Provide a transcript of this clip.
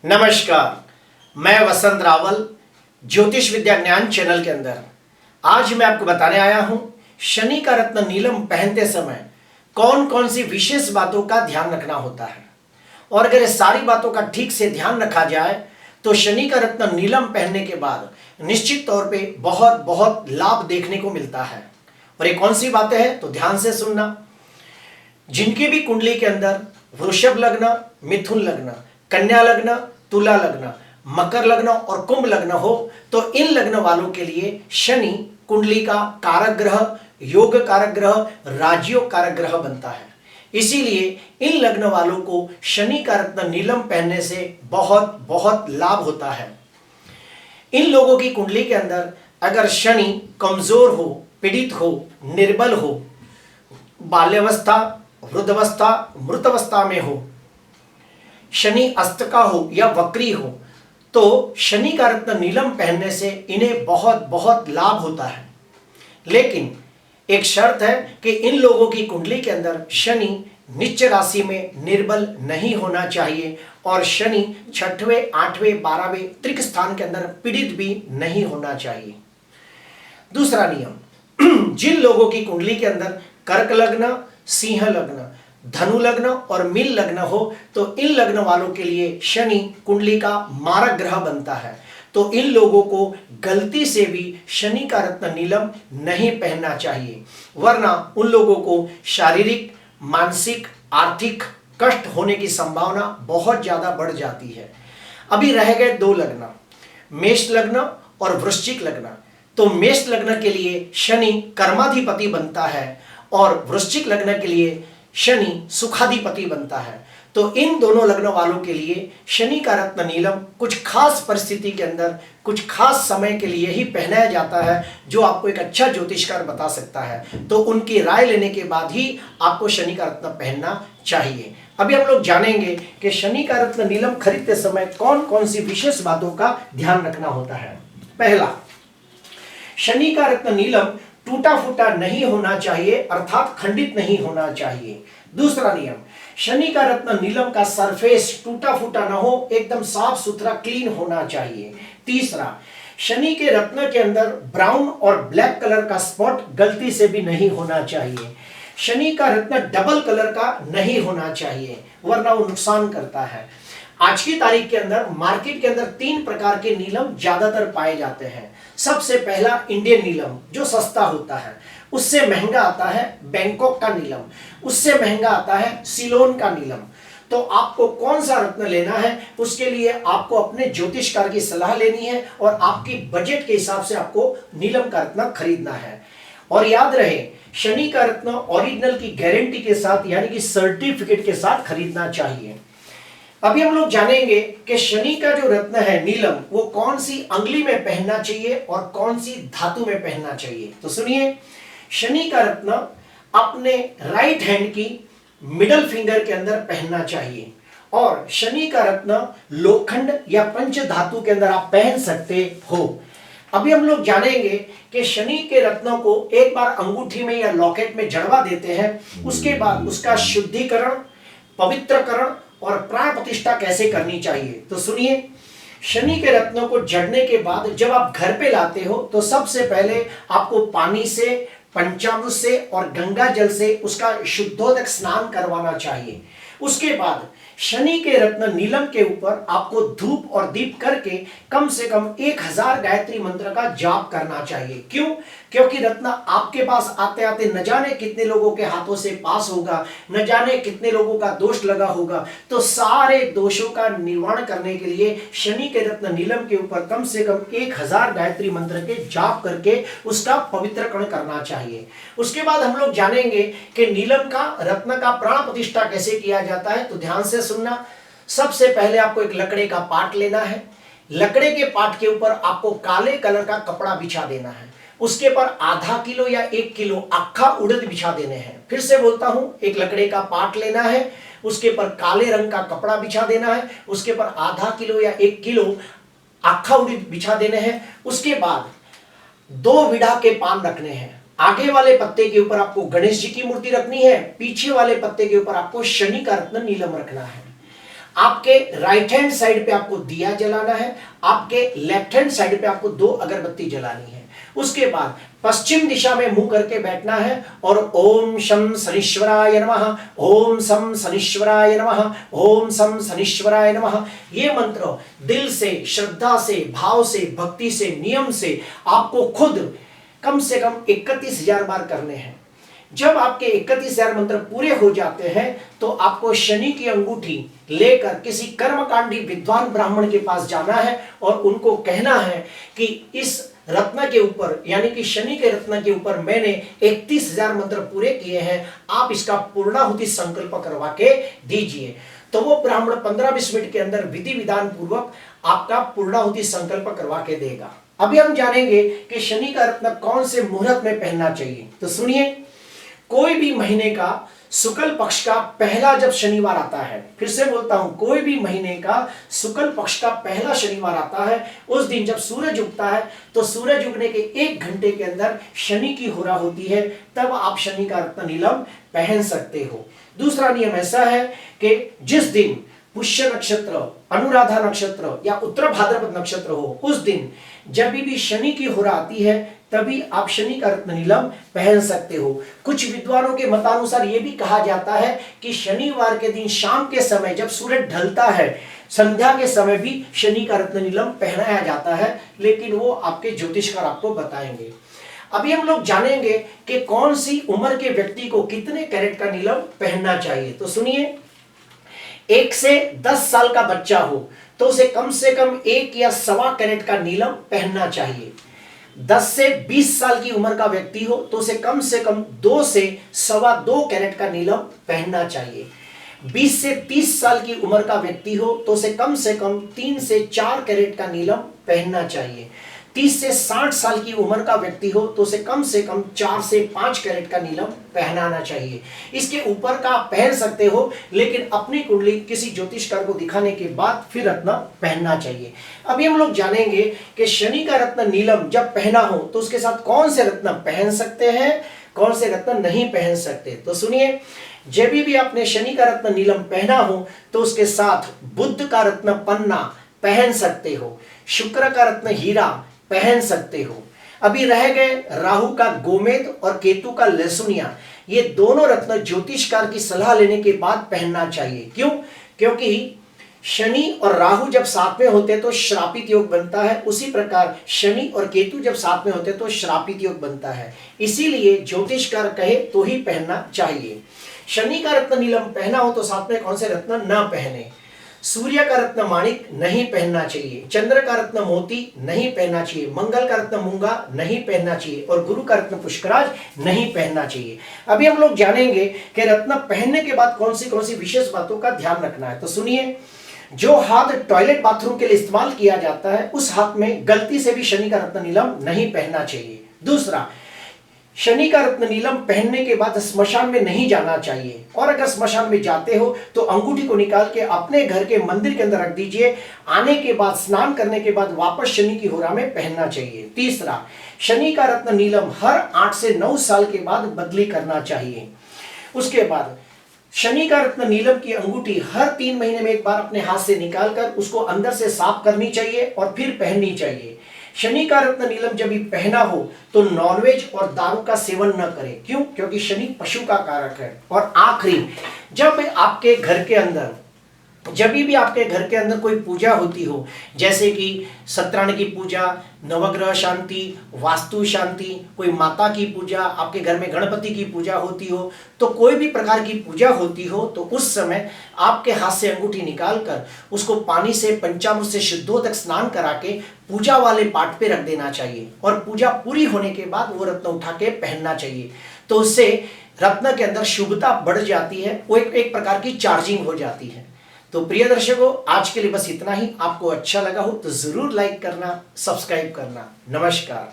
नमस्कार, मैं वसंत रावल ज्योतिष विद्या ज्ञान चैनल के अंदर आज मैं आपको बताने आया हूं शनि का रत्न नीलम पहनते समय कौन कौन सी विशेष बातों का ध्यान रखना होता है। और अगर ये सारी बातों का ठीक से ध्यान रखा जाए तो शनि का रत्न नीलम पहनने के बाद निश्चित तौर पे बहुत बहुत लाभ देखने को मिलता है। और ये कौन सी बातें हैं तो ध्यान से सुनना। जिनकी भी कुंडली के अंदर वृषभ लग्न, मिथुन लग्न, कन्या लग्न, तुला लग्न, मकर लग्न और कुंभ लग्न हो तो इन लग्न वालों के लिए शनि कुंडली का कारक ग्रह, योग कारक ग्रह, राजयोग कारक ग्रह बनता है। इसीलिए इन लग्न वालों को शनि का रत्न नीलम पहनने से बहुत बहुत लाभ होता है। इन लोगों की कुंडली के अंदर अगर शनि कमजोर हो, पीड़ित हो, निर्बल हो, बाल्यावस्था, वृद्धावस्था, मृतावस्था में हो, शनि अस्त का हो या वक्री हो तो शनि का रत्न नीलम पहनने से इन्हें बहुत बहुत लाभ होता है। लेकिन एक शर्त है कि इन लोगों की कुंडली के अंदर शनि नीच राशि में निर्बल नहीं होना चाहिए और शनि 6वें, 8वें, 12वें त्रिक स्थान के अंदर पीड़ित भी नहीं होना चाहिए। दूसरा नियम, जिन लोगों की कुंडली के अंदर कर्क लग्न, सिंह लग्न, धनु लग्न और मीन लग्न हो तो इन लग्न वालों के लिए शनि कुंडली का मारक ग्रह बनता है। तो इन लोगों को गलती से भी शनि का रत्न नीलम नहीं पहनना चाहिए, वरना उन लोगों को शारीरिक, मानसिक, आर्थिक कष्ट होने की संभावना बहुत ज्यादा बढ़ जाती है। अभी रह गए दो लग्न, मेष लग्न और वृश्चिक लग्न। तो मेष लग्न के लिए शनि कर्माधिपति बनता है और वृश्चिक लग्न के लिए शनि सुखाधिपति बनता है। तो इन दोनों लग्न वालों के लिए शनि का रत्न नीलम कुछ खास परिस्थिति के अंदर कुछ खास समय के लिए ही पहनाया जाता है, जो आपको एक अच्छा ज्योतिषकार बता सकता है। तो उनकी राय लेने के बाद ही आपको शनि का रत्न पहनना चाहिए। अभी हम लोग जानेंगे कि शनि का रत्न नीलम खरीदते समय कौन कौन सी विशेष बातों का ध्यान रखना होता है। पहला, शनि का रत्न नीलम टूटा फूटा नहीं होना चाहिए, अर्थात खंडित नहीं होना चाहिए। दूसरा नियम, शनि का रत्न नीलम का सरफेस टूटा फूटा ना हो, एकदम साफ सुथरा क्लीन होना चाहिए। तीसरा, शनि के रत्न के अंदर ब्राउन और ब्लैक कलर का स्पॉट गलती से भी नहीं होना चाहिए। शनि का रत्न डबल कलर का नहीं होना चाहिए, वरना वो नुकसान करता है। आज की तारीख के अंदर मार्केट के अंदर 3 प्रकार के नीलम ज्यादातर पाए जाते हैं। सबसे पहला इंडियन नीलम जो सस्ता होता है, उससे महंगा आता है बैंकॉक का नीलम, उससे महंगा आता है सिलोन का नीलम। तो आपको कौन सा रत्न लेना है उसके लिए आपको अपने ज्योतिषकार की सलाह लेनी है और आपकी बजट के हिसाब से आपको नीलम का रत्न खरीदना है। और याद रहे, शनि का रत्न ओरिजिनल की गारंटी के साथ यानी कि सर्टिफिकेट के साथ खरीदना चाहिए। अभी हम लोग जानेंगे कि शनि का जो रत्न है नीलम वो कौन सी अंगुली में पहनना चाहिए और कौन सी धातु में पहनना चाहिए। तो सुनिए, शनि का रत्न अपने राइट हैंड की मिडल फिंगर के अंदर पहनना चाहिए और शनि का रत्न लोखंड या पंच धातु के अंदर आप पहन सकते हो। अभी हम लोग जानेंगे कि शनि के रत्नों को एक बार अंगूठी में या लॉकेट में जड़वा देते हैं, उसके बाद उसका शुद्धिकरण, पवित्रकरण और प्राण प्रतिष्ठा कैसे करनी चाहिए। तो सुनिए, शनि के रत्नों को जड़ने के बाद जब आप घर पे लाते हो तो सबसे पहले आपको पानी से, पंचामृत से और गंगा जल से उसका शुद्धोदक स्नान करवाना चाहिए। उसके बाद शनि के रत्न नीलम के ऊपर आपको धूप और दीप करके कम से कम 1000 गायत्री मंत्र का जाप करना चाहिए। क्यों? क्योंकि रत्न आपके पास आते आते न जाने कितने लोगों के हाथों से पास होगा, न जाने कितने लोगों का दोष लगा होगा। तो सारे दोषों का निवारण करने के लिए शनि के रत्न नीलम के ऊपर कम से कम 1000 गायत्री मंत्र के जाप करके उसका पवित्रकरण करना चाहिए। उसके बाद हम लोग जानेंगे कि नीलम का रत्न का प्राण प्रतिष्ठा कैसे किया जाता है। तो ध्यान से सुनना। सबसे पहले आपको एक लकड़े का पाट लेना है। लकड़े के पाट के ऊपर आपको काले कलर का कपड़ा बिछा देना है। उसके पर आधा किलो या 1 किलो अक्खा उड़द बिछा देने हैं। फिर से बोलता हूं, एक लकड़े का पाट लेना है, उसके पर काले रंग का कपड़ा बिछा देना है, उसके पर आधा किलो या 1 किलो अक्खा उड़द बिछा देने हैं। उसके बाद 2 विड़ा के पान रखने हैं। आगे वाले पत्ते के ऊपर आपको गणेश जी की मूर्ति रखनी है, पीछे वाले पत्ते के ऊपर आपको शनि का रत्न नीलम रखना है। आपके राइट हैंड साइड पे आपको दिया जलाना है, आपके लेफ्ट हैंड साइड पे आपको 2 अगरबत्ती जलानी है। उसके बाद पश्चिम दिशा में मुंह करके बैठना है और ओम शम शनीश्वराय नमः, ओम शम शनीश्वराय नमः, ओम शम शनीश्वराय नमः, ये मंत्र दिल से, श्रद्धा से, भाव से, भक्ति से, नियम से आपको खुद कम से कम 31,000 बार करने हैं। जब आपके 31,000 मंत्र पूरे हो जाते हैं तो आपको शनि की अंगूठी लेकर किसी कर्मकांडी विद्वान ब्राह्मण के पास जाना है और उनको कहना है कि इस रत्न के ऊपर, यानी कि शनि के रत्न के ऊपर मैंने 31,000 मंत्र पूरे किए हैं, आप इसका पूर्णाहुति संकल्प करवा के दीजिए। तो वो ब्राह्मण 15-20 मिनट के अंदर विधि विधान पूर्वक आपका पूर्णाहुति संकल्प करवा के देगा। अभी हम जानेंगे कि शनि का रत्न कौन से मुहूर्त में पहनना चाहिए। तो सुनिए, कोई भी महीने का शुक्ल पक्ष का पहला जब शनिवार आता है, फिर से बोलता हूं, कोई भी महीने का शुक्ल पक्ष का पहला शनिवार आता है, उस दिन जब सूरज उगता है तो सूरज उगने के 1 घंटे के अंदर शनि की होरा होती है, तब आप शनि का रत्न नीलम पहन सकते हो। दूसरा नियम ऐसा है कि जिस दिन पुष्य नक्षत्र, अनुराधा नक्षत्र या उत्तर भाद्रपद नक्षत्र हो, उस दिन जब भी शनि की होरा आती है तभी आप शनि का रत्न नीलम पहन सकते हो। कुछ विद्वानों के मतानुसार यह भी कहा जाता है कि शनिवार के दिन शाम के समय जब सूरज ढलता है, संध्या के समय भी शनि का रत्न नीलम पहनाया जाता है, लेकिन वो आपके ज्योतिषकार आपको बताएंगे। अभी हम लोग जानेंगे कि कौन सी उम्र के व्यक्ति को कितने कैरेट का नीलम पहनना चाहिए। तो सुनिए, 1 से 10 साल का बच्चा हो तो उसे कम से कम 1 या सवा कैरेट का नीलम पहनना चाहिए। 10 से 20 साल की उम्र का व्यक्ति हो तो उसे कम से कम 2 से सवा 2 कैरेट का नीलम पहनना चाहिए। 20 से 30 साल की उम्र का व्यक्ति हो तो उसे कम से कम 3 से 4 कैरेट का नीलम पहनना चाहिए। 30 से 60 साल की उम्र का व्यक्ति हो तो उसे कम से कम 4 से 5 कैरेट का नीलम पहनाना चाहिए। इसके ऊपर का आप पहन सकते हो, लेकिन अपनी कुंडली किसी ज्योतिषकार को दिखाने के बाद फिर रत्न पहनना चाहिए। अभी हम लोग जानेंगे कि शनि का रत्न नीलम जब पहना हो तो उसके साथ कौन से रत्न पहन सकते हैं, कौन से रत्न नहीं पहन सकते। तो सुनिए, जब भी आपने शनि का रत्न नीलम पहना हो तो उसके साथ बुध का रत्न पन्ना पहन सकते हो, शुक्र का रत्न हीरा पहन सकते हो। अभी रह गए राहु का गोमेद और केतु का लहसुनिया, ये दोनों रत्न ज्योतिषकार की सलाह लेने के बाद पहनना चाहिए। क्यों? क्योंकि शनि और राहु जब साथ में होते तो श्रापित योग बनता है, उसी प्रकार शनि और केतु जब साथ में होते तो श्रापित योग बनता है। इसीलिए ज्योतिषकार कहे तो ही पहनना चाहिए। शनि का रत्न नीलम पहना हो तो साथ में कौन से रत्न न पहने। सूर्य का रत्न माणिक नहीं पहनना चाहिए, चंद्र का रत्न मोती नहीं पहनना चाहिए, मंगल का रत्न मूंगा नहीं पहनना चाहिए और गुरु का रत्न पुष्कराज नहीं पहनना चाहिए। अभी हम लोग जानेंगे कि रत्न पहनने के बाद कौन सी विशेष बातों का ध्यान रखना है। तो सुनिए, जो हाथ टॉयलेट बाथरूम के लिए इस्तेमाल किया जाता है उस हाथ में गलती से भी शनि का रत्न नीलम नहीं पहनना चाहिए। दूसरा, शनि का रत्न नीलम पहनने के बाद स्मशान में नहीं जाना चाहिए, और अगर स्मशान में जाते हो तो अंगूठी को निकाल के अपने घर के मंदिर के अंदर रख दीजिए। आने के बाद, स्नान करने के बाद वापस शनि की होरा में पहनना चाहिए। तीसरा, शनि का रत्न नीलम हर 8 से 9 साल के बाद बदली करना चाहिए। उसके बाद शनि का रत्न नीलम की अंगूठी हर 3 महीने में एक बार अपने हाथ से निकालकर उसको अंदर से साफ करनी चाहिए और फिर पहननी चाहिए। शनि का रत्न नीलम जब भी पहना हो तो नॉनवेज और दारू का सेवन न करें। क्यों? क्योंकि शनि पशु का कारक है। और आखिरी, जब आपके घर के अंदर कोई पूजा होती हो, जैसे कि सत्यनारायण की पूजा, नवग्रह शांति, वास्तु शांति, कोई माता की पूजा, आपके घर में गणपति की पूजा होती हो, तो कोई भी प्रकार की पूजा होती हो तो उस समय आपके हाथ से अंगूठी निकालकर उसको पानी से, पंचामृत से शुद्धोदक स्नान करा के पूजा वाले पार्ट पे रख देना चाहिए और पूजा पूरी होने के बाद वो रत्न उठा के पहनना चाहिए। तो उससे रत्न के अंदर शुभता बढ़ जाती है, वो एक प्रकार की चार्जिंग हो जाती है। तो प्रिय दर्शकों, आज के लिए बस इतना ही। आपको अच्छा लगा हो तो जरूर लाइक करना, सब्सक्राइब करना। नमस्कार।